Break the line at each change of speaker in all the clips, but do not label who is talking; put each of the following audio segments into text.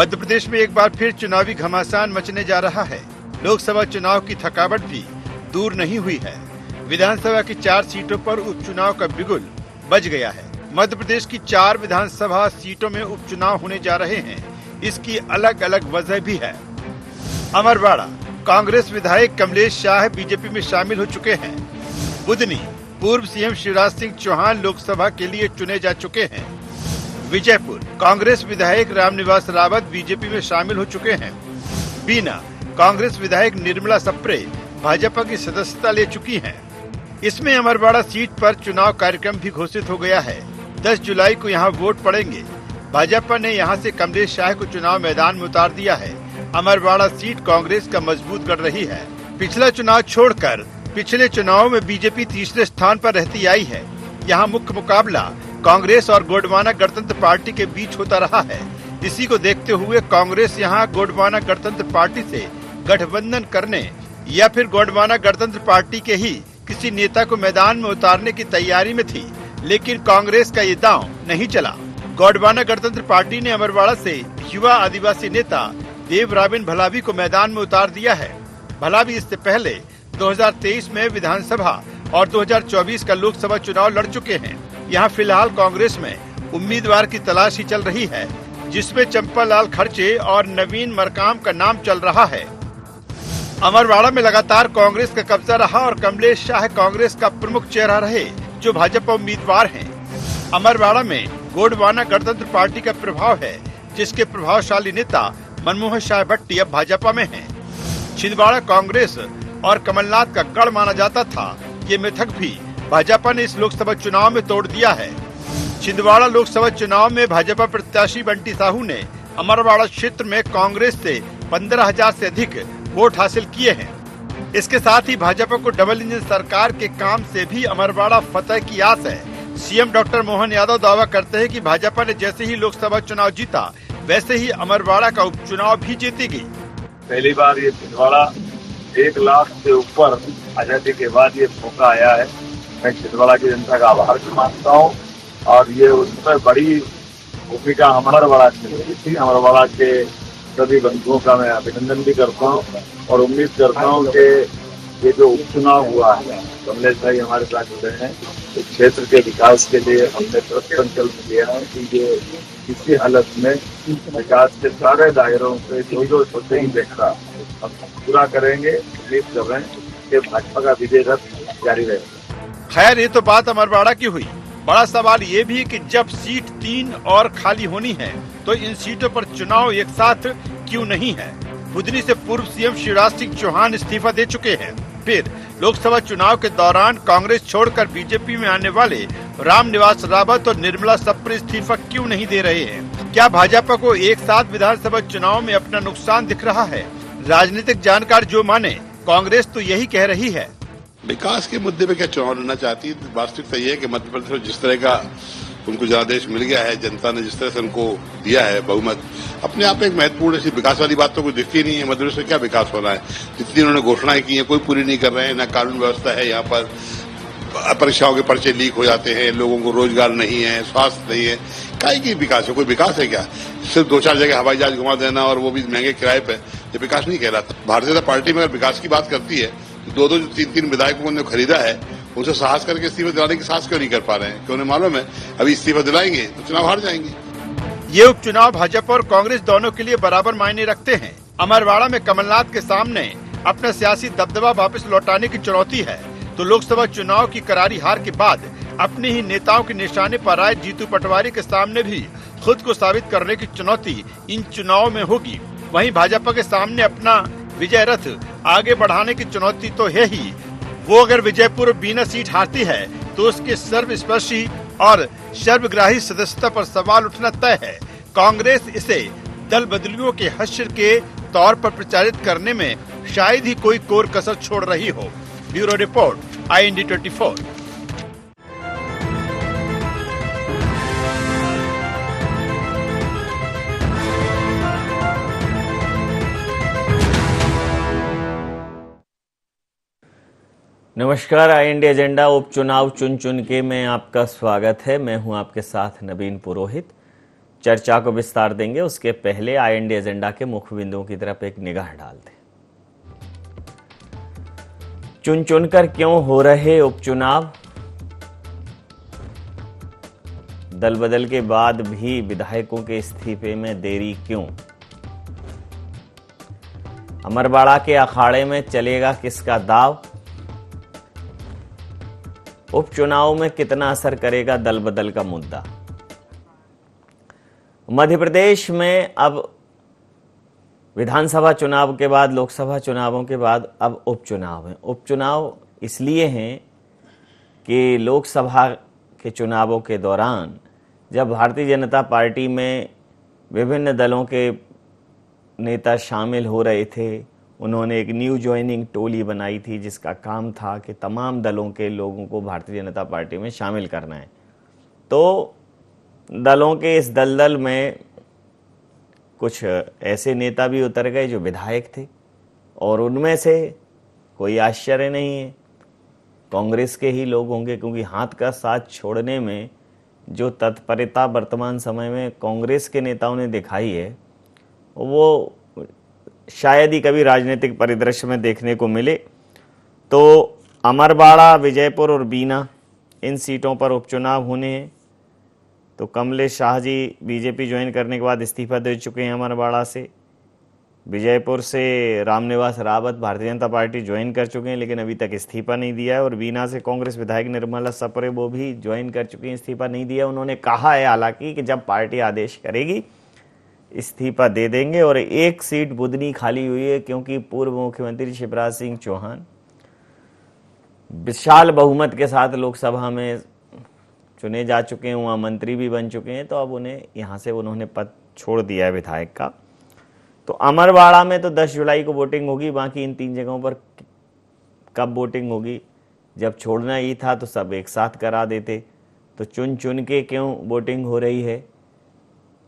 मध्य प्रदेश में एक बार फिर चुनावी घमासान मचने जा रहा है। लोकसभा चुनाव की थकावट भी दूर नहीं हुई है। विधानसभा की 4 सीटों पर उपचुनाव का बिगुल बज गया है। मध्य प्रदेश की 4 विधानसभा सीटों में उपचुनाव होने जा रहे हैं। इसकी अलग अलग वजह भी है। अमरवाड़ा कांग्रेस विधायक कमलेश शाह बीजेपी में शामिल हो चुके हैं। बुधनी पूर्व सीएम शिवराज सिंह चौहान लोकसभा के लिए चुने जा चुके हैं। विजयपुर कांग्रेस विधायक रामनिवास रावत बीजेपी में शामिल हो चुके हैं। बीना कांग्रेस विधायक निर्मला सप्रे भाजपा की सदस्यता ले चुकी हैं। इसमें अमरवाड़ा सीट पर चुनाव कार्यक्रम भी घोषित हो गया है। 10 जुलाई को यहां वोट पड़ेंगे। भाजपा ने यहां से कमलेश शाह को चुनाव मैदान में उतार दिया है। अमरवाड़ा सीट कांग्रेस का मजबूत कर रही है। पिछला चुनाव छोड़कर पिछले चुनाव में बीजेपी तीसरे स्थान पर रहती आई है। यहाँ मुख्य मुकाबला कांग्रेस और गोंडवाना गणतंत्र पार्टी के बीच होता रहा है। इसी को देखते हुए कांग्रेस यहाँ गोंडवाना गणतंत्र पार्टी से गठबंधन करने या फिर गोंडवाना गणतंत्र पार्टी के ही किसी नेता को मैदान में उतारने की तैयारी में थी, लेकिन कांग्रेस का ये दांव नहीं चला। गोंडवाना गणतंत्र पार्टी ने अमरवाड़ा से युवा आदिवासी नेता देव राबिन भलावी को मैदान में उतार दिया है। भलावी इससे पहले 2023 में विधानसभा और 2024 का लोकसभा चुनाव लड़ चुके हैं। यहाँ फिलहाल कांग्रेस में उम्मीदवार की तलाश ही चल रही है, जिसमें चंपालाल खर्चे और नवीन मरकाम का नाम चल रहा है। अमरवाड़ा में लगातार कांग्रेस का कब्जा रहा और कमलेश शाह कांग्रेस का प्रमुख चेहरा रहे, जो भाजपा उम्मीदवार हैं। अमरवाड़ा में गोंडवाना गणतंत्र पार्टी का प्रभाव है, जिसके प्रभावशाली नेता मनमोहन शाह भट्टी अब भाजपा में हैं। छिंदवाड़ा कांग्रेस और कमलनाथ का गढ़ माना जाता था। ये मिथक भी भाजपा ने इस लोकसभा चुनाव में तोड़ दिया है। छिंदवाड़ा लोकसभा चुनाव में भाजपा प्रत्याशी बंटी साहू ने अमरवाड़ा क्षेत्र में कांग्रेस से 15,000 से अधिक वोट हासिल किए हैं। इसके साथ ही भाजपा को डबल इंजन सरकार के काम से भी अमरवाड़ा फतह की आस है। सीएम डॉक्टर मोहन यादव दावा करते हैं कि भाजपा ने जैसे ही लोकसभा चुनाव जीता, वैसे ही अमरवाड़ा का उपचुनाव भी जीतेगी।
पहली बार ये छिंदवाड़ा 1 लाख से ऊपर आजादी के बाद ये मौका आया है। मैं छिंदवाड़ा की जनता का आभार भी मानता हूँ और ये उसमें बड़ी भूमिका अमरवाड़ा की थी। अमरवाड़ा के सभी बंधुओं का मैं अभिनंदन भी करता हूँ और उम्मीद करता हूँ कि ये जो उपचुनाव हुआ है, कमलेश भाई हमारे साथ जुड़े हैं, इस क्षेत्र के विकास के लिए हमने संकल्प लिया है कि ये किसी हालत में विकास के सारे दायरों पे जो छोटे ही देखा हम पूरा करेंगे। उम्मीद कर रहे हैं कि भाजपा का विजय रथ जारी रहेगा।
खैर, ये तो बात अमरवाड़ा की हुई। बड़ा सवाल ये भी कि जब सीट 3 और खाली होनी है, तो इन सीटों पर चुनाव एक साथ क्यों नहीं है। बुधनी से पूर्व सीएम शिवराज सिंह चौहान इस्तीफा दे चुके हैं। फिर लोकसभा चुनाव के दौरान कांग्रेस छोड़कर बीजेपी में आने वाले रामनिवास रावत और निर्मला सप्रे इस्तीफा क्यों नहीं दे रहे हैं। क्या भाजपा को एक साथ विधानसभा चुनाव में अपना नुकसान दिख रहा है। राजनीतिक जानकार जो माने, कांग्रेस तो यही कह रही है।
विकास के मुद्दे पे क्या चुनाव लड़ना चाहती है। वास्तविकता ये है कि मध्य प्रदेश में जिस तरह का उनको जनादेश मिल गया है, जनता ने जिस तरह से उनको दिया है बहुमत, अपने आप में एक महत्वपूर्ण ऐसी विकास वाली बात तो कोई दिखती नहीं है। मध्य प्रदेश में क्या विकास होना है। जितनी उन्होंने घोषणाएं की हैं कोई पूरी नहीं कर रहे हैं। न कानून व्यवस्था है, यहाँ पर परीक्षाओं के पर्चे लीक हो जाते हैं, लोगों को रोजगार नहीं है, स्वास्थ्य नहीं है। काहे की विकास है। कोई विकास है क्या। सिर्फ 2-4 जगह हवाई जहाज घुमा देना और वो भी महंगे किराए पे, ये विकास नहीं कहलाता। भारतीय जनता पार्टी में अगर विकास की बात करती है तो 2-2 3-3 विधायकों ने खरीदा है, उनसे साहस करके इस्तीफा दिलाने की साहस क्यों नहीं कर पा रहे हैं। क्यों उन्हें मालूम है अभी इस्तीफा दिलाएंगे तो चुनाव हार जाएंगे।
ये उपचुनाव भाजपा और कांग्रेस दोनों के लिए बराबर मायने रखते हैं। अमरवाड़ा में कमलनाथ के सामने अपना सियासी दबदबा वापस लौटाने की चुनौती है, तो लोकसभा चुनाव की करारी हार के बाद अपने ही नेताओं के निशाने पर आए जीतू पटवारी के सामने भी खुद को साबित करने की चुनौती इन चुनाव में होगी। वहीं भाजपा के सामने अपना विजय रथ आगे बढ़ाने की चुनौती तो है ही। वो अगर विजयपुर और बीना सीट हारती है तो उसके सर्वस्पर्शी और सर्वग्राही सदस्यता पर सवाल उठना तय है। कांग्रेस इसे दल बदलियों के हश्र के तौर पर प्रचारित करने में शायद ही कोई कोर कसर छोड़ रही हो। Bureau report, IND 24।
नमस्कार, IND एजेंडा उपचुनाव चुन चुन के में आपका स्वागत है। मैं हूं आपके साथ नवीन पुरोहित। चर्चा को विस्तार देंगे, उसके पहले IND एजेंडा के मुख्य बिंदुओं की तरफ एक निगाह डालते हैं। चुन चुनकर क्यों हो रहे उपचुनाव? दल बदल के बाद भी विधायकों के इस्तीफे में देरी क्यों? अमरवाड़ा के अखाड़े में चलेगा किसका दाव? उपचुनाव में कितना असर करेगा दल बदल का मुद्दा? मध्य प्रदेश में अब विधानसभा चुनाव के बाद, लोकसभा चुनावों के बाद अब उपचुनाव है। उपचुनाव इसलिए हैं कि लोकसभा के चुनावों के दौरान जब भारतीय जनता पार्टी में विभिन्न दलों के नेता शामिल हो रहे थे, उन्होंने एक न्यू ज्वाइनिंग टोली बनाई थी जिसका काम था कि तमाम दलों के लोगों को भारतीय जनता पार्टी में शामिल करना है। तो दलों के इस दलदल में कुछ ऐसे नेता भी उतर गए जो विधायक थे, और उनमें से कोई आश्चर्य नहीं है कांग्रेस के ही लोग होंगे, क्योंकि हाथ का साथ छोड़ने में जो तत्परता वर्तमान समय में कांग्रेस के नेताओं ने दिखाई है वो शायद ही कभी राजनीतिक परिदृश्य में देखने को मिले। तो अमरवाड़ा, विजयपुर और बीना, इन सीटों पर उपचुनाव होने हैं। तो कमलेश शाह जी बीजेपी ज्वाइन करने के बाद इस्तीफा दे चुके हैं अमरवाड़ा से। विजयपुर से रामनिवास रावत भारतीय जनता पार्टी ज्वाइन कर चुके हैं, लेकिन अभी तक इस्तीफा नहीं दिया है। और बीना से कांग्रेस विधायक निर्मला सपरे, वो भी ज्वाइन कर चुकी हैं, इस्तीफा नहीं दिया। उन्होंने कहा है हालांकि कि जब पार्टी आदेश करेगी इस्तीफा दे देंगे। और एक सीट बुधनी खाली हुई है क्योंकि पूर्व मुख्यमंत्री शिवराज सिंह चौहान विशाल बहुमत के साथ लोकसभा में चुने जा चुके हैं, वहाँ मंत्री भी बन चुके हैं। तो अब उन्हें यहाँ से उन्होंने पद छोड़ दिया है विधायक का। तो अमरवाड़ा में तो 10 जुलाई को वोटिंग होगी, बाकी इन 3 जगहों पर कब वोटिंग होगी? जब छोड़ना ही था तो सब एक साथ करा देते। तो चुन चुन के क्यों वोटिंग हो रही है?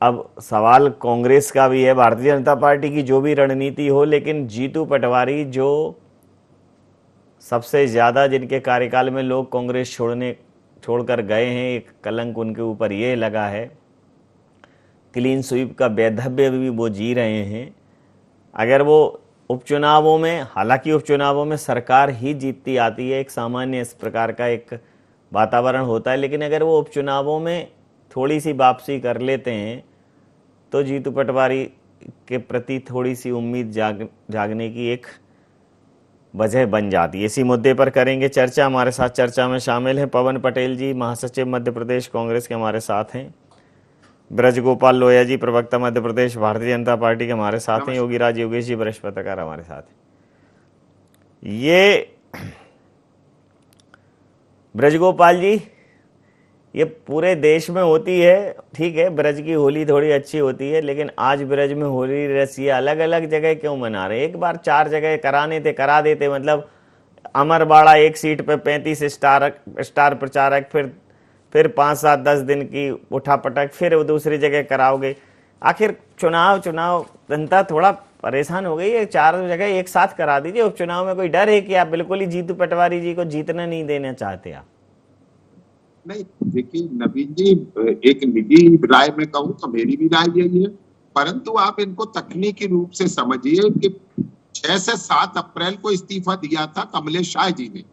अब सवाल कांग्रेस का भी है, भारतीय जनता पार्टी की जो भी रणनीति हो, लेकिन जीतू पटवारी जो सबसे ज़्यादा जिनके कार्यकाल में लोग कांग्रेस छोड़कर गए हैं, एक कलंक उनके ऊपर ये लगा है। क्लीन स्वीप का वैधव्य भी वो जी रहे हैं। अगर वो उपचुनावों में, हालांकि उपचुनावों में सरकार ही जीतती आती है, एक सामान्य इस प्रकार का एक वातावरण होता है, लेकिन अगर वो उपचुनावों में थोड़ी सी वापसी कर लेते हैं तो जीतू पटवारी के प्रति थोड़ी सी उम्मीद जागने की एक वजह बन जाती है। इसी मुद्दे पर करेंगे चर्चा। हमारे साथ चर्चा में शामिल हैं पवन पटेल जी, महासचिव मध्य प्रदेश कांग्रेस के हमारे साथ हैं। ब्रजगोपाल लोहिया जी, प्रवक्ता मध्य प्रदेश भारतीय जनता पार्टी के हमारे साथ हैं। योगीराज योगेश जी, वरिष्ठ पत्रकार हमारे साथ हैं। ये ब्रजगोपाल जी, ये पूरे देश में होती है, ठीक है, ब्रज की होली थोड़ी अच्छी होती है, लेकिन आज ब्रज में होली रसी अलग अलग जगह क्यों मना रहे? एक बार 4 जगह कराने थे, करा देते। मतलब अमरवाड़ा एक सीट पे 35 स्टार प्रचारक, फिर 5, 7, 10 दिन की उठापटक, फिर वो दूसरी जगह कराओगे। आखिर चुनाव जनता थोड़ा परेशान हो गई है। 4 जगह एक साथ करा दीजिए। उपचुनाव में कोई डर है कि आप बिल्कुल ही जीतू पटवारी जी को जीतना नहीं देना चाहते? आप
नहीं, देखिए नवीन जी, एक निजी राय में कहूँ तो मेरी भी राय यही है, परंतु आप इनको तकनीकी रूप से समझिए कि 6 से 7 अप्रैल को इस्तीफा दिया था कमलेश शाह जी ने,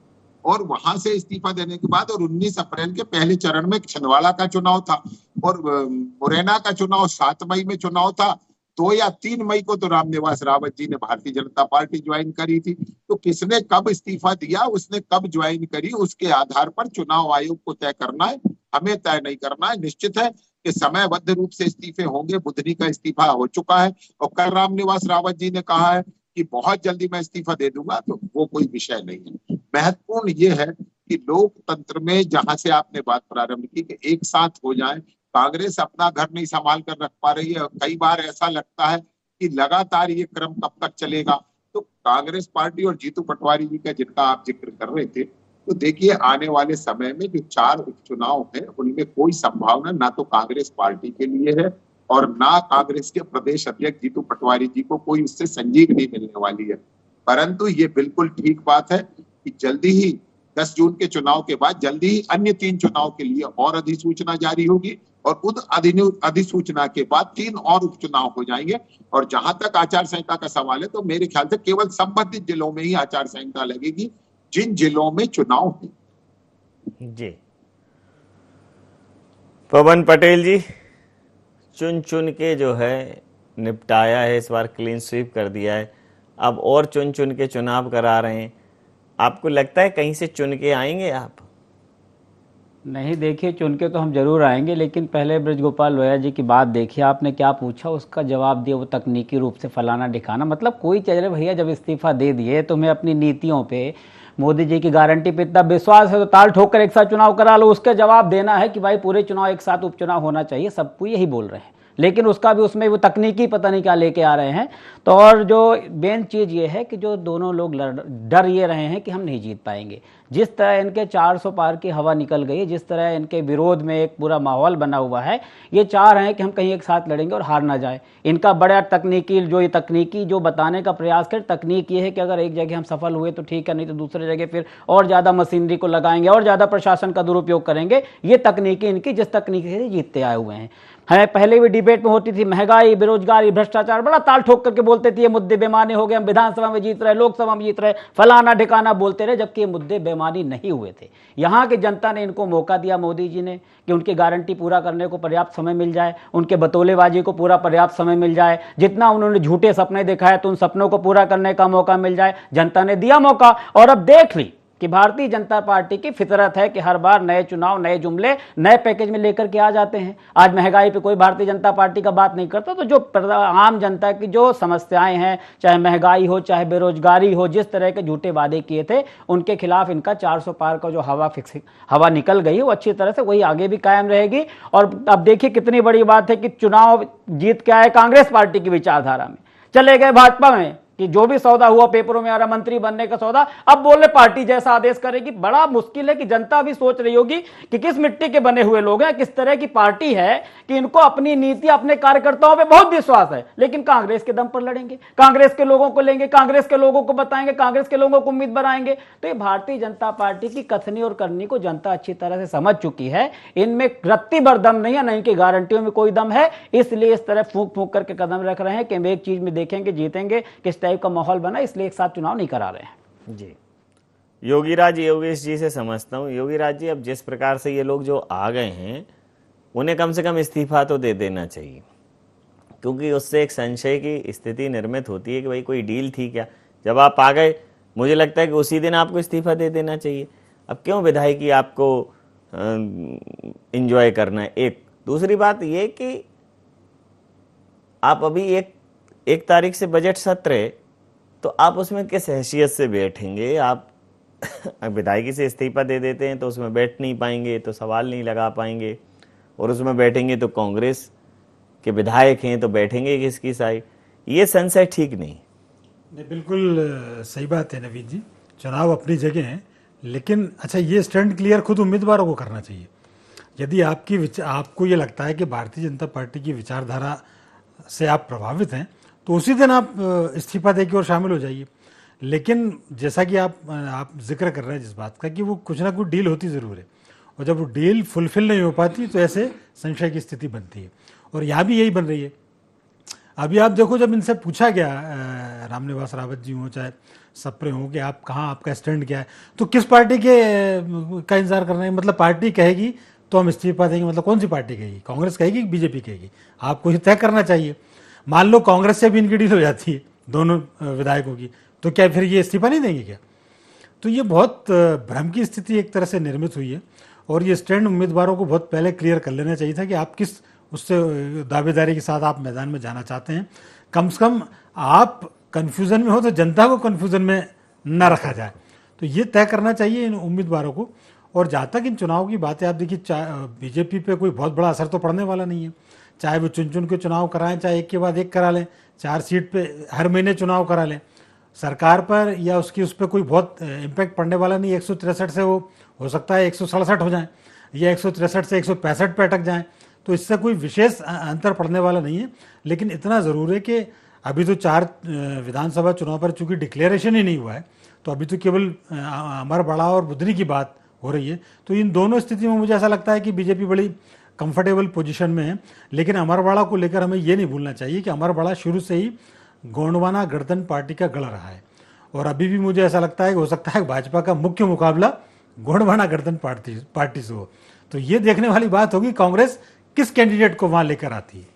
और वहां से इस्तीफा देने के बाद और 19 अप्रैल के पहले चरण में छिंदवाड़ा का चुनाव था और मुरैना का चुनाव 7 मई में चुनाव था। 2 या 3 मई को तो रामनिवास रावत जी ने भारतीय जनता पार्टी ज्वाइन करी थी। तो किसने कब इस्तीफा दिया, उसने कब ज्वाइन करी, उसके आधार पर चुनाव आयोग को तय करना है, हमें तय नहीं करना है। निश्चित है कि समयबद्ध रूप से इस्तीफे होंगे। बुधनी का इस्तीफा हो चुका है और कल रामनिवास रावत जी ने कहा है कि बहुत जल्दी मैं इस्तीफा दे दूंगा, तो वो कोई विषय नहीं है। महत्वपूर्ण ये है कि लोकतंत्र में जहां से आपने बात प्रारंभ की कि एक साथ हो जाए, कांग्रेस अपना घर नहीं संभाल कर रख पा रही है। कई बार ऐसा लगता है कि लगातार ये क्रम कब तक चलेगा। तो कांग्रेस पार्टी और जीतू पटवारी जी का जिनका आप जिक्र कर रहे थे, तो देखिए आने वाले समय में जो 4 उपचुनाव है उनमें कोई संभावना ना तो कांग्रेस पार्टी के लिए है और ना कांग्रेस के प्रदेश अध्यक्ष जीतू पटवारी जी को कोई इससे संजीवनी मिलने वाली है। परंतु ये बिल्कुल ठीक बात है कि जल्दी ही 10 जून के चुनाव के बाद जल्दी ही अन्य 3 चुनाव के लिए और अधिसूचना जारी होगी और उस अधिसूचना के बाद 3 और उपचुनाव हो जाएंगे। और जहां तक आचार संहिता का सवाल है, तो मेरे ख्याल से केवल संबंधित जिलों में ही आचार संहिता लगेगी, जिन जिलों में चुनाव है।
जी, पवन पटेल जी, चुन चुन के जो है निपटाया है, इस बार क्लीन स्वीप कर दिया है, अब और चुन चुन के चुनाव करा रहे हैं। आपको लगता है कहीं से चुन के आएंगे आप?
नहीं, देखिए, चुन के तो हम जरूर आएंगे, लेकिन पहले ब्रजगोपाल लोहिया जी की बात देखिए। आपने क्या पूछा, उसका जवाब दिया वो तकनीकी रूप से फलाना दिखाना। मतलब कोई चल रहे भैया, जब इस्तीफा दे दिए तो मैं अपनी नीतियों पे, मोदी जी की गारंटी पे इतना विश्वास है तो ताल ठोक कर एक साथ चुनाव करा लो। उसका जवाब देना है कि भाई पूरे चुनाव एक साथ उपचुनाव होना चाहिए, सबको यही बोल रहे हैं, लेकिन उसका भी उसमें वो तकनीकी पता नहीं क्या लेके आ रहे हैं। तो और जो मेन चीज़ ये है कि जो दोनों लोग डर ये रहे हैं कि हम नहीं जीत पाएंगे। जिस तरह इनके 400 पार की हवा निकल गई, जिस तरह इनके विरोध में एक पूरा माहौल बना हुआ है, ये चाह रहे हैं कि हम कहीं एक साथ लड़ेंगे और हार ना जाए। इनका बड़ा तकनीकी जो बताने का प्रयास कर, तकनीक ये है कि अगर एक जगह हम सफल हुए तो ठीक है, नहीं तो दूसरी जगह फिर और ज़्यादा मशीनरी को लगाएंगे और ज़्यादा प्रशासन का दुरुपयोग करेंगे। ये तकनीकी इनकी, जिस तकनीकी से जीतते आए हुए हैं। पहले भी डिबेट में होती थी, महंगाई, बेरोजगारी, भ्रष्टाचार, बड़ा ताल ठोक करके बोलते थे ये मुद्दे बेमानी हो गए, हम विधानसभा में जीत रहे, लोकसभा में जीत रहे, फलाना ठिकाना बोलते रहे, जबकि ये मुद्दे बेमानी नहीं हुए थे। यहाँ की जनता ने इनको मौका दिया, मोदी जी ने, कि उनकी गारंटी पूरा करने को पर्याप्त समय मिल जाए, उनके बतौलेबाजी को पूरा पर्याप्त समय मिल जाए, जितना उन्होंने झूठे सपने दिखाए तो उन सपनों को पूरा करने का मौका मिल जाए। जनता ने दिया मौका, और अब देख ली कि भारतीय जनता पार्टी की फितरत है कि हर बार नए चुनाव, नए जुमले, नए पैकेज में लेकर के आ जाते हैं। आज महंगाई पे कोई भारतीय जनता पार्टी का बात नहीं करता, तो जो आम जनता की जो समस्याएं हैं, चाहे महंगाई हो, चाहे बेरोजगारी हो, जिस तरह के झूठे वादे किए थे, उनके खिलाफ इनका 400 पार का जो हवा निकल गई, वो अच्छी तरह से वही आगे भी कायम रहेगी। और अब देखिए कितनी बड़ी बात है कि चुनाव जीत के आए कांग्रेस पार्टी की विचारधारा में, चले गए भाजपा में, कि जो भी सौदा हुआ पेपरों में आ रहा, मंत्री बनने का सौदा, अब बोल रहे पार्टी जैसा आदेश करेगी। बड़ा मुश्किल है कि जनता भी सोच रही होगी कि किस मिट्टी के बने हुए लोग हैं, किस तरह की पार्टी है कि इनको अपनी नीति, अपने कार्यकर्ताओं पे बहुत विश्वास है, लेकिन कांग्रेस के दम पर लड़ेंगे, कांग्रेस के लोगों को लेंगे, कांग्रेस के लोगों को बताएंगे, कांग्रेस के लोगों को उम्मीद बनाएंगे। तो ये भारतीय जनता पार्टी की कथनी और करनी को जनता अच्छी तरह से समझ चुकी है। इनमें रत्ती भर दम नहीं है, नहीं कि गारंटियों में कोई दम है, इसलिए इस तरह फूंक फूंक करके कदम रख रहे हैं कि हम एक चीज में देखेंगे, जीतेंगे, किस टाइप का माहौल बना, इसलिए एक साथ चुनाव नहीं करा रहे हैं।
जी, योगीराज जी से समझता हूँ। योगीराज जी, अब जिस प्रकार से ये लोग जो आ गए हैं, उन्हें कम से कम इस्तीफा तो दे देना चाहिए, क्योंकि उससे एक संशय की स्थिति निर्मित होती है कि भाई कोई डील थी क्या। जब आप आ गए, मुझे लगता है कि उसी दिन आपको इस्तीफा दे देना चाहिए। अब क्यों विधायकी आपको एंजॉय करना है? एक दूसरी बात ये कि आप अभी एक तारीख से बजट सत्र है, तो आप उसमें किस हैसियत से बैठेंगे? आप विधायकी से इस्तीफा दे देते हैं तो उसमें बैठ नहीं पाएंगे, तो सवाल नहीं लगा पाएंगे, और उसमें बैठेंगे तो कांग्रेस के विधायक हैं तो बैठेंगे किसकी साइड? ये संशय ठीक नहीं।
बिल्कुल सही बात है नवीन जी, चुनाव अपनी जगह है, लेकिन अच्छा, ये स्टैंड क्लियर खुद उम्मीदवारों को करना चाहिए। यदि आपको ये लगता है कि भारतीय जनता पार्टी की विचारधारा से आप प्रभावित हैं, तो उसी दिन आप इस्तीफा देके और शामिल हो जाइए। लेकिन जैसा कि आप जिक्र कर रहे हैं जिस बात का, कि वो कुछ ना कुछ डील होती ज़रूर है, और जब वो डील फुलफिल नहीं हो पाती तो ऐसे संशय की स्थिति बनती है, और यहाँ भी यही बन रही है। अभी आप देखो, जब इनसे पूछा गया, रामनिवास रावत जी हों चाहे सप्रे हों, कि आप कहाँ, आपका स्टैंड क्या है, तो किस पार्टी का इंतजार कर रहे हैं? मतलब पार्टी कहेगी तो हम इस्तीफा देंगे, मतलब कौन सी पार्टी कहेगी? कांग्रेस कहेगी कि बीजेपी कहेगी? आपको ये तय करना चाहिए। मान लो कांग्रेस से भी इनकी डील हो जाती है दोनों विधायकों की, तो क्या फिर ये इस्तीफा नहीं देंगे क्या? तो ये बहुत भ्रम की स्थिति एक तरह से निर्मित हुई है, और ये स्टैंड उम्मीदवारों को बहुत पहले क्लियर कर लेना चाहिए था कि आप किस उससे दावेदारी के साथ आप मैदान में जाना चाहते हैं। कम से कम आप कन्फ्यूज़न में हो तो जनता को कन्फ्यूज़न में न रखा जाए, तो ये तय करना चाहिए इन उम्मीदवारों को। और जहाँ तक इन चुनाव की बात है, आप देखिए, बीजेपी पे कोई बहुत बड़ा असर तो पड़ने वाला नहीं है, चाहे वो चुन चुन के चुनाव कराएं, चाहे एक के बाद एक करा लें, 4 सीट पे हर महीने चुनाव करा लें, सरकार पर या उस पर कोई बहुत इम्पैक्ट पड़ने वाला नहीं। 163 से वो हो सकता है 167 हो जाए, या 163 से 165 पे अटक जाएं, तो इससे कोई विशेष अंतर पड़ने वाला नहीं है। लेकिन इतना ज़रूर है कि अभी तो 4 विधानसभा चुनाव पर चूंकि डिक्लेरेशन ही नहीं हुआ है, तो अभी तो केवल अमर बड़ा और बुधनी की बात हो रही है। तो इन दोनों स्थितियों में मुझे ऐसा लगता है कि बीजेपी बड़ी कंफर्टेबल पोजीशन में है। लेकिन अमरवाड़ा को लेकर हमें ये नहीं भूलना चाहिए कि अमरवाड़ा शुरू से ही गोंडवाना गणतंत्र पार्टी का गढ़ रहा है, और अभी भी मुझे ऐसा लगता है कि हो सकता है भाजपा का मुख्य मुकाबला गोंडवाना गणतंत्र पार्टी से हो। तो ये देखने वाली बात होगी कांग्रेस किस कैंडिडेट को वहां लेकर आती है।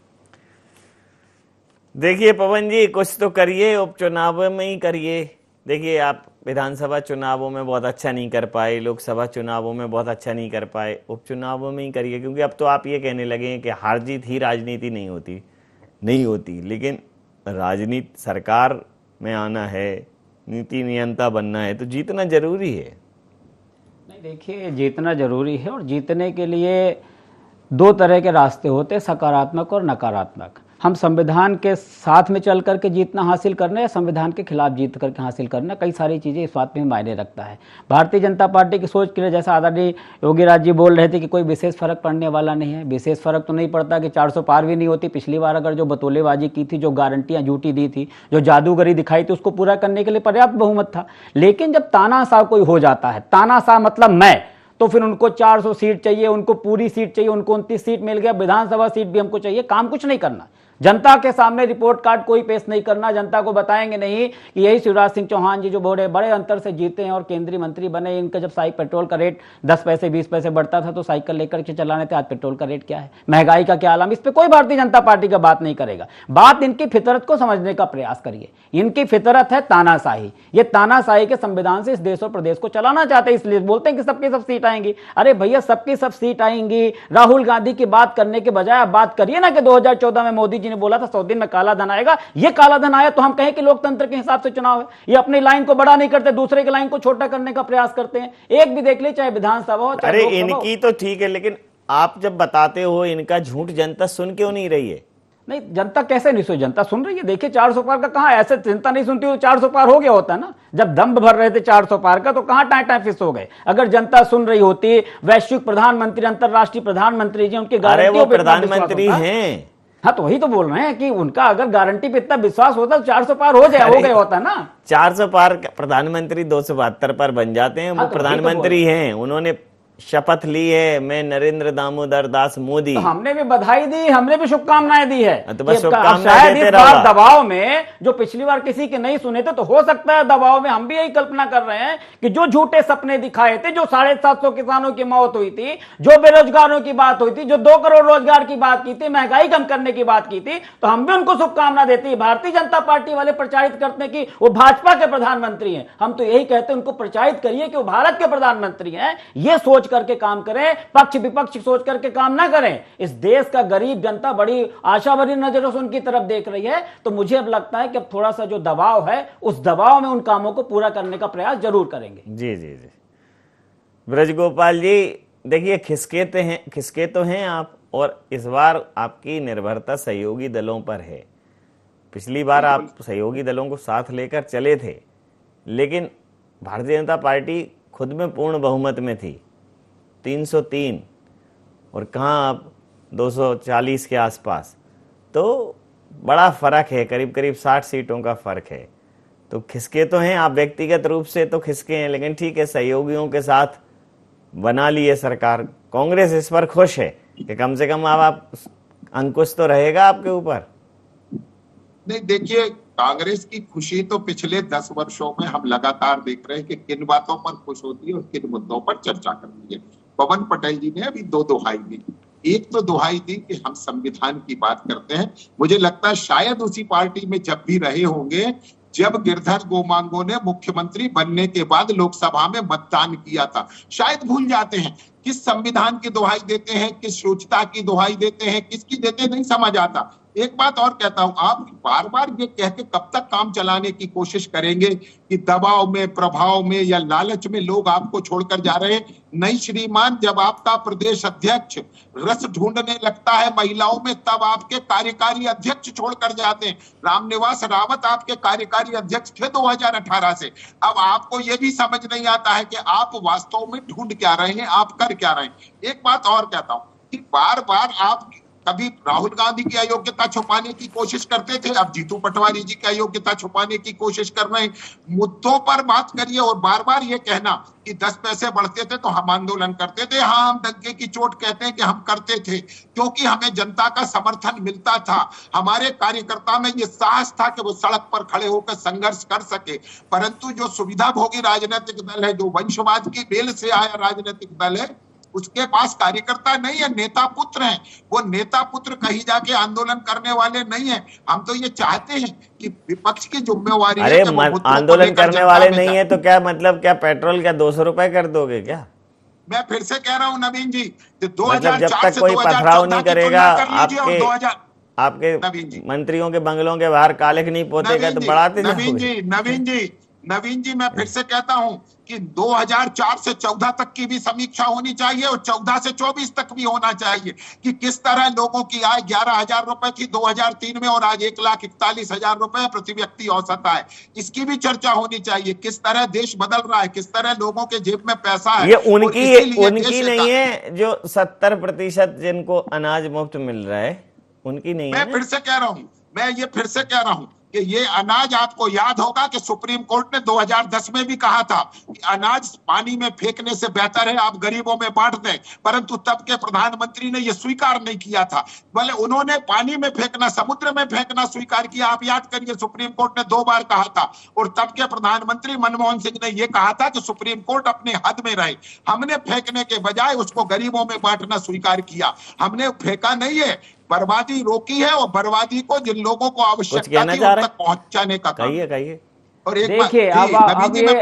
देखिए पवन जी, कुछ तो करिए, उपचुनाव में ही करिए। देखिए आप विधानसभा चुनावों में बहुत अच्छा नहीं कर पाए, लोकसभा चुनावों में बहुत अच्छा नहीं कर पाए, उपचुनावों में ही करिए। क्योंकि अब तो आप ये कहने लगे हैं कि हार जीत ही राजनीति नहीं होती, लेकिन राजनीति सरकार में आना है, नीति नियंता बनना है, तो जीतना जरूरी है।
नहीं देखिए, जीतना जरूरी है, और जीतने के लिए दो तरह के रास्ते होते हैं, सकारात्मक और नकारात्मक। हम संविधान के साथ में चल करके जीतना हासिल करना या संविधान के खिलाफ जीत करके हासिल करना, कई सारी चीज़ें इस बात में मायने रखता है। भारतीय जनता पार्टी की सोच के लिए, जैसा आदरणीय योगी राज जी बोल रहे थे कि कोई विशेष फर्क पड़ने वाला नहीं है, विशेष फर्क तो नहीं पड़ता कि 400 पार भी नहीं होती। पिछली बार अगर जो बतौलेबाजी की थी, जो गारंटियां झूठी दी थी, जो जादूगरी दिखाई थी, उसको पूरा करने के लिए पर्याप्त बहुमत था। लेकिन जब तानाशाह कोई हो जाता है, तानाशाह मतलब मैं, तो फिर उनको 400 सीट चाहिए, उनको पूरी सीट चाहिए, उनको 29 सीट मिल गया, विधानसभा सीट भी हमको चाहिए। काम कुछ नहीं करना, जनता के सामने रिपोर्ट कार्ड कोई पेश नहीं करना, जनता को बताएंगे नहीं कि यही शिवराज सिंह चौहान जी जो बड़े अंतर से जीते हैं और केंद्रीय मंत्री बने, इनका जब पेट्रोल का रेट 10 पैसे 20 पैसे बढ़ता था तो साइकिल लेकर के चलाने थे, आज पेट्रोल का रेट क्या है, महंगाई का क्या आलम। इस पर कोई भारतीय जनता पार्टी का बात नहीं करेगा। बात इनकी फितरत को समझने का प्रयास करिए। इनकी फितरत है तानाशाही। ये तानाशाही के संविधान से इस देश और प्रदेश को चलाना चाहते हैं, इसलिए बोलते हैं कि सबकी सब सीट आएंगी। अरे भैया, सबकी सब सीट आएंगी। राहुल गांधी की बात करने के बजाय आप बात करिए ना कि 2014 में मोदी जी ने बोला था 100 दिन में काला धन आएगा। ये काला धन आया तो हम कहें कि लोकतंत्र के हिसाब से चुनाव है। ये अपनी लाइन को बड़ा नहीं करते, दूसरे की लाइन को छोटा करने का प्रयास करते हैं। एक भी देख ले, चाहे विधानसभा हो चाहे
अरे इनकी तो ठीक है, लेकिन आप जब बताते हो इनका झूठ जनता सुन क्यों नहीं रही है?
नहीं, जनता कैसे नहीं सुन, जनता सुन रही है। देखिए 400 पार का कहां, ऐसे जनता नहीं सुनती तो 400 पार हो गया होता ना। जब दम भर रहे थे 400 पार का तो कहां टाइम फिक्स हो गए। अगर जनता सुन रही होती, वैश्विक प्रधानमंत्री, अंतरराष्ट्रीय प्रधानमंत्री जी उनकी गारंटी
प्रधानमंत्री हैं।
हाँ, तो वही तो बोल रहे हैं कि उनका अगर गारंटी पे इतना विश्वास होता तो 400 पार हो गया होता ना।
400 पार प्रधानमंत्री 272 पर बन जाते हैं। वो प्रधानमंत्री हैं, उन्होंने शपथ ली है, मैं नरेंद्र दामोदर दास मोदी।
तो हमने भी बधाई दी, हमने भी शुभकामनाएं दी है।
तो बस
शायद इस बार दबाव में, जो पिछली बार किसी के नहीं सुने थे, तो हो सकता है दबाव में हम भी यही कल्पना कर रहे हैं कि जो झूठे सपने दिखाए थे, जो 750 किसानों की मौत हुई थी, जो बेरोजगारों की बात हुई थी, जो 2 करोड़ रोजगार की बात की थी, महंगाई कम करने की बात की थी, तो हम भी उनको शुभकामना देते हैं। भारतीय जनता पार्टी वाले प्रचारित करते हैं कि वो भाजपा के प्रधानमंत्री हैं, हम तो यही कहते हैं उनको प्रचारित करिए कि वो भारत के प्रधानमंत्री हैं। ये सोच करके काम करें, पक्ष विपक्ष सोच करके काम ना करें। इस देश का गरीब जनता बड़ी आशा भरी नजरों से उनकी तरफ देख रही है। तो मुझे अब लगता है कि अब थोड़ा सा जो दबाव है, उस दबाव में उन कामों को पूरा करने का प्रयास जरूर करेंगे।
जी जी जी, ब्रजगोपाल जी, देखिए खिसके तो हैं आप, और इस बार आपकी निर्भरता सहयोगी दलों पर है। पिछली बार आप सहयोगी दलों को साथ लेकर चले थे, लेकिन भारतीय जनता पार्टी खुद में पूर्ण बहुमत में थी, 303, और कहाँ आप 240 के आसपास। तो बड़ा फर्क है, करीब करीब 60 सीटों का फर्क है। तो खिसके तो हैं आप, व्यक्तिगत रूप से तो खिसके हैं, लेकिन ठीक है, सहयोगियों के साथ बना लिए सरकार। कांग्रेस इस पर खुश है कि कम से कम आप अंकुश तो रहेगा आपके ऊपर।
नहीं, देखिए, कांग्रेस की खुशी तो पिछले 10 वर्षों में हम लगातार देख रहे हैं कि किन बातों पर खुश होती है और किन मुद्दों पर चर्चा करती है। पवन पटेल जी ने अभी 2 दुहाई दी। एक तो दुहाई दी कि हम संविधान की बात करते हैं। मुझे लगता है शायद उसी पार्टी में जब भी रहे होंगे जब गिरधर गोमांगो ने मुख्यमंत्री बनने के बाद लोकसभा में मतदान किया था। शायद भूल जाते हैं किस संविधान की दुहाई देते हैं, किस शुचिता की दुहाई देते हैं, किसकी देते नहीं समझ आता। एक बात और कहता हूं, आप बार बार ये कह के कब तक काम चलाने की कोशिश करेंगे कि दबाव में, प्रभाव में या लालच में लोग आपको छोड़कर जा रहे हैं? नहीं श्रीमान, जब आपका प्रदेश अध्यक्ष रस ढूंढने लगता है महिलाओं में, तब आपके कार्यकारी अध्यक्ष छोड़कर जाते हैं। रामनिवास रावत आपके कार्यकारी अध्यक्ष थे 2018 से। अब आपको यह भी समझ नहीं आता है कि आप वास्तव में ढूंढ क्या रहे हैं, आप कर क्या रहे हैं। एक बात और कहता हूं कि बार बार आप कभी राहुल गांधी की अयोग्यता छुपाने की कोशिश करते थे, अब जीतू पटवारी जी की अयोग्यता छुपाने की कोशिश कर रहे हैं। मुद्दों पर बात करिए और बार बार ये कहना कि 10 पैसे बढ़ते थे तो हम आंदोलन करते थे, हाँ हम डंके की चोट कहते हैं कि हम करते थे क्योंकि हमें जनता का समर्थन मिलता था, हमारे कार्यकर्ता में ये साहस था कि वो सड़क पर खड़े होकर संघर्ष कर सके। परंतु जो सुविधाभोगी राजनीतिक दल है, जो वंशवाद की बेल से आया राजनीतिक दल है, उसके पास कार्यकर्ता नहीं है, नेता पुत्र हैं। वो नेता पुत्र कहीं जाके आंदोलन करने वाले नहीं है। हम तो ये चाहते हैं कि विपक्ष की जिम्मेवारी है कि वो
आंदोलन करने वाले नहीं है तो क्या मतलब, क्या पेट्रोल क्या 200 रुपए कर दोगे क्या?
मैं फिर से कह रहा हूं नवीन जी,
मतलब जब तक कोई पथराव नहीं करेगा, आपके मंत्रियों के बंगलों के बाहर कालिख नहीं पोतेगा तो बढ़ाते जाओगे।
नवीन जी मैं फिर से कहता हूं कि 2004 से 14 तक की भी समीक्षा होनी चाहिए और 14 से 24 तक भी होना चाहिए कि किस तरह लोगों की आय 11,000 रुपए की 2003 में और आज 1,41,000 रुपए प्रति व्यक्ति औसत आय, इसकी भी चर्चा होनी चाहिए। किस तरह देश बदल रहा है, किस तरह लोगों के जेब में पैसा है।
ये उनकी नहीं है जो 70% जिनको अनाज मुफ्त मिल रहा है, उनकी नहीं है।
मैं फिर से कह रहा हूं कि ये अनाज, आपको याद होगा कि सुप्रीम कोर्ट ने 2010 में भी कहा था कि अनाज पानी में फेंकने से बेहतर है आप गरीबों में बांट दें, परंतु तब के प्रधानमंत्री ने यह स्वीकार नहीं किया था। बोले उन्होंने पानी में फेंकना, समुद्र में फेंकना स्वीकार किया। आप याद करिए सुप्रीम कोर्ट ने 2 बार कहा था और तब के प्रधानमंत्री मनमोहन सिंह ने यह कहा था कि सुप्रीम कोर्ट अपने हद में रहे। हमने फेंकने के बजाय उसको गरीबों में बांटना स्वीकार किया, हमने फेंका नहीं है, बर्बादी रोकी है और बर्बादी को जिन लोगों को आवश्यकता थी उन तक पहुंचाने का काम।
कहिए।
और देखिए अब ये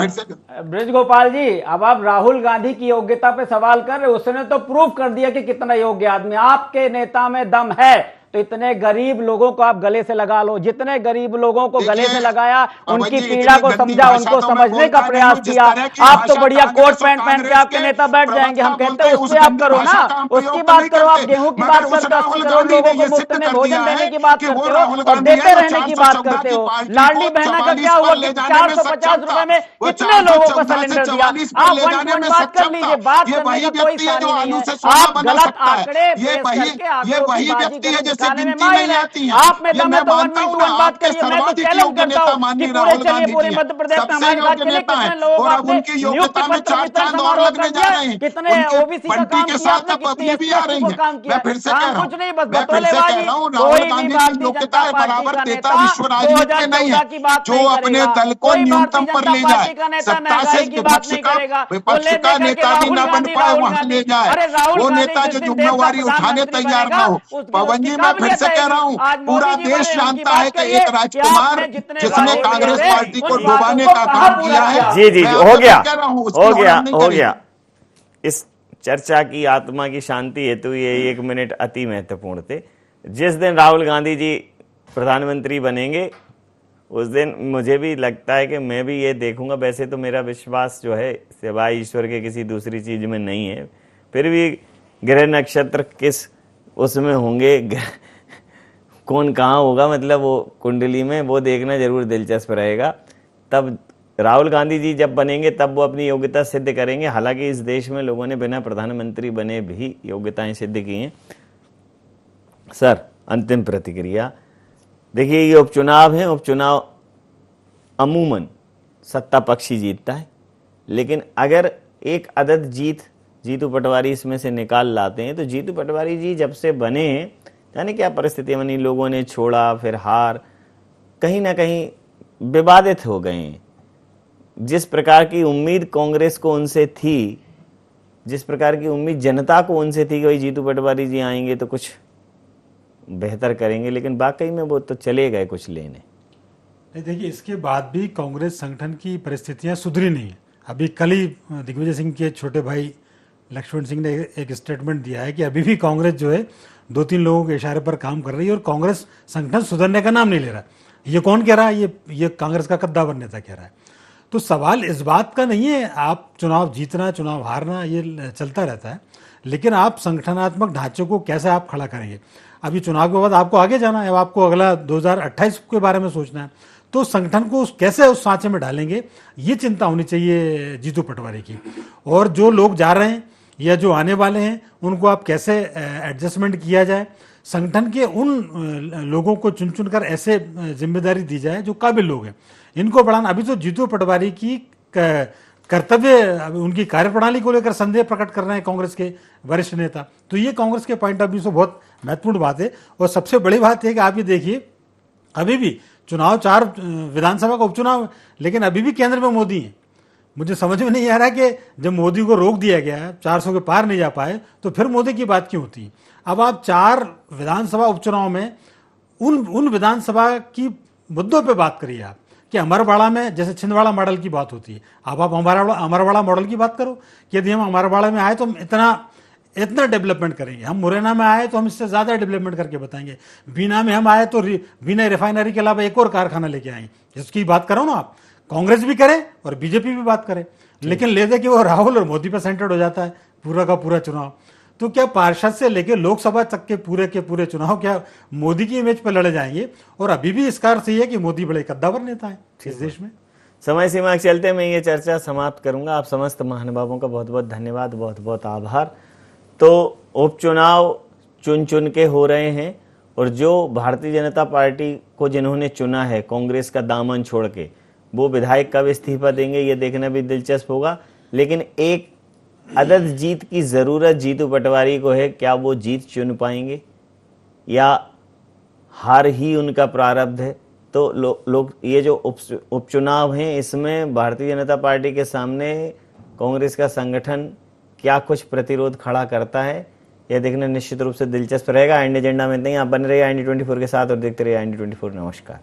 ब्रज गोपाल जी, अब आप राहुल गांधी की योग्यता पे सवाल कर रहे, उसने तो प्रूफ कर दिया कि कितना योग्य आदमी। आपके नेता में दम है तो इतने गरीब लोगों को आप गले से लगा लो, जितने गरीब लोगों को गले से लगाया, उनकी पीड़ा को समझा, उनको समझने का प्रयास किया। आप तो बढ़िया कोट पैंट पहन के आपके नेता बैठ जाएंगे, हम कहते हैं उससे आप करो ना, उसकी बात करो। आप गेहूं की बात करते हो, 80 करोड़ लोगों को मुफ्त में भोजन देने की बात करते हो और देते रहने की बात करते हो। लाडली बहना का क्या हुआ कि 450 रुपए में कितने लोगों को सिलेंडर दिया? आप 1 बात कर लीजिए, बात करने का कोई सानी नहीं है। आप गलत आंकड़े पेश करके आंकड़ेबाजी आप में दम है तो 1 बात करिए। मैं तो चैलेंज करता हूं कि पूरे मध्य प्रदेश में हमारे साथ चले कितने लोगों को आपने नियुक्ति पत्र वितरण समारोह कर दिया, कितने ओबीसी का काम किया आपने, कितनी एससी को काम किया। हम कुछ नहीं, बस बतौलेबाजी। कोई भी भारतीय जनता पार्टी का नेता 2014 की बात नहीं करेगा, कोई भारतीय जनता पार्टी का नेता महंगाई की बात नहीं करेगा,
विपक्ष का नेता भी ना बन पाए वहां ले जाए, वो नेता जो जिम्मेवारी उठाने तैयार ना हो। पवन जी मैं फिर से कह रहा हूं, पूरा देश जानता है कि एक राजकुमार जिसने कांग्रेस पार्टी को डुबाने का काम किया है।
जी हो गया। इस चर्चा की आत्मा की शांति हेतु ये 1 मिनट अति महत्वपूर्ण थे। जिस दिन राहुल गांधी जी प्रधानमंत्री बनेंगे उस दिन मुझे भी लगता है कि मैं भी ये देखूंगा। वैसे तो मेरा विश्वास जो है सिवाय ईश्वर के किसी दूसरी चीज में नहीं है, फिर भी ग्रह नक्षत्र किस उसमें होंगे, कौन कहाँ होगा, मतलब वो कुंडली में वो देखना जरूर दिलचस्प रहेगा। तब राहुल गांधी जी जब बनेंगे तब वो अपनी योग्यता सिद्ध करेंगे। हालांकि इस देश में लोगों ने बिना प्रधानमंत्री बने भी योग्यताएं सिद्ध की हैं। सर, अंतिम प्रतिक्रिया। देखिए, ये उपचुनाव है, उपचुनाव अमूमन सत्ता पक्ष ही जीतता है, लेकिन अगर एक अदद जीतू पटवारी इसमें से निकाल लाते हैं तो जीतू पटवारी जी जब से बने हैं जाने क्या परिस्थिति बनी, लोगों ने छोड़ा, फिर हार, कहीं ना कहीं विवादित हो गए हैं। जिस प्रकार की उम्मीद कांग्रेस को उनसे थी, जिस प्रकार की उम्मीद जनता को उनसे थी कि भाई जीतू पटवारी जी आएंगे तो कुछ बेहतर करेंगे, लेकिन वाकई में वो तो चले गए कुछ लेने।
देखिए, इसके बाद भी कांग्रेस संगठन की परिस्थितियां सुधरी नहीं है। अभी कल ही दिग्विजय सिंह के छोटे भाई लक्ष्मण सिंह ने एक स्टेटमेंट दिया है कि अभी भी कांग्रेस जो है 2-3 लोगों के इशारे पर काम कर रही है और कांग्रेस संगठन सुधरने का नाम नहीं ले रहा। ये कौन कह रहा है? ये कांग्रेस का कद्दावर नेता कह रहा है। तो सवाल इस बात का नहीं है आप चुनाव जीतना चुनाव हारना ये चलता रहता है, लेकिन आप संगठनात्मक ढांचे को कैसे आप खड़ा करेंगे। अभी चुनाव के बाद आपको आगे जाना है, आपको अगला 2028 के बारे में सोचना है, तो संगठन को कैसे उस सांचे में डालेंगे, ये चिंता होनी चाहिए जीतू पटवारी की। और जो लोग जा रहे हैं या जो आने वाले हैं उनको आप कैसे एडजस्टमेंट किया जाए, संगठन के उन लोगों को चुन चुनकर ऐसे जिम्मेदारी दी जाए जो काबिल लोग हैं, इनको बढ़ाना। अभी तो जीतू पटवारी की कर्तव्य, उनकी कार्यप्रणाली को लेकर संदेह प्रकट कर रहे हैं कांग्रेस के वरिष्ठ नेता। तो ये कांग्रेस के पॉइंट ऑफ व्यू से बहुत महत्वपूर्ण बात है। और सबसे बड़ी बात है कि आप ये देखिए, अभी भी चुनाव 4 विधानसभा का उपचुनाव, लेकिन अभी भी केंद्र में मोदी है। मुझे समझ में नहीं आ रहा कि जब मोदी को रोक दिया गया, 400 के पार नहीं जा पाए, तो फिर मोदी की बात क्यों होती है। अब आप 4 विधानसभा उपचुनाव में उन विधानसभा की मुद्दों पे बात करिए आप, कि अमरवाड़ा में जैसे छिंदवाड़ा मॉडल की बात होती है, अब आप अमरवाड़ा मॉडल की बात करो कि यदि हम अमरवाड़ा में आए तो हम इतना डेवलपमेंट करेंगे, हम मुरैना में आए तो हम इससे ज़्यादा डेवलपमेंट करके बताएंगे, बीना में हम आए तो बीना रिफाइनरी के अलावा एक और कारखाना लेके आएंगे। इसकी बात करो ना आप, कांग्रेस भी करे और बीजेपी भी बात करे, लेकिन ले दे कि वो राहुल और मोदी पर सेंटर्ड हो जाता है पूरा का पूरा चुनाव। तो क्या पार्षद से लेकर लोकसभा तक के पूरे चुनाव क्या मोदी की इमेज पर लड़े जाएंगे? और अभी भी इसका अर्थ है कि मोदी बड़े कद्दावर नेता है इस देश में।
समय सीमा के चलते मैं ये चर्चा समाप्त करूंगा। आप समस्त महानुभावों का बहुत बहुत धन्यवाद, बहुत बहुत आभार। तो उपचुनाव चुन के हो रहे हैं, और जो भारतीय जनता पार्टी को जिन्होंने चुना है कांग्रेस का दामन छोड़ के, वो विधायक कब इस्तीफा देंगे ये देखना भी दिलचस्प होगा। लेकिन एक अदद जीत की ज़रूरत जीतू पटवारी को है। क्या वो जीत चुन पाएंगे या हार ही उनका प्रारब्ध है? तो लोग ये जो उपचुनाव हैं, इसमें भारतीय जनता पार्टी के सामने कांग्रेस का संगठन क्या कुछ प्रतिरोध खड़ा करता है, यह देखना निश्चित रूप से दिलचस्प रहेगा। इंडिया एजेंडा में नहीं, आप बने रहिए IND24 के साथ और देखते रहिए IND24। नमस्कार।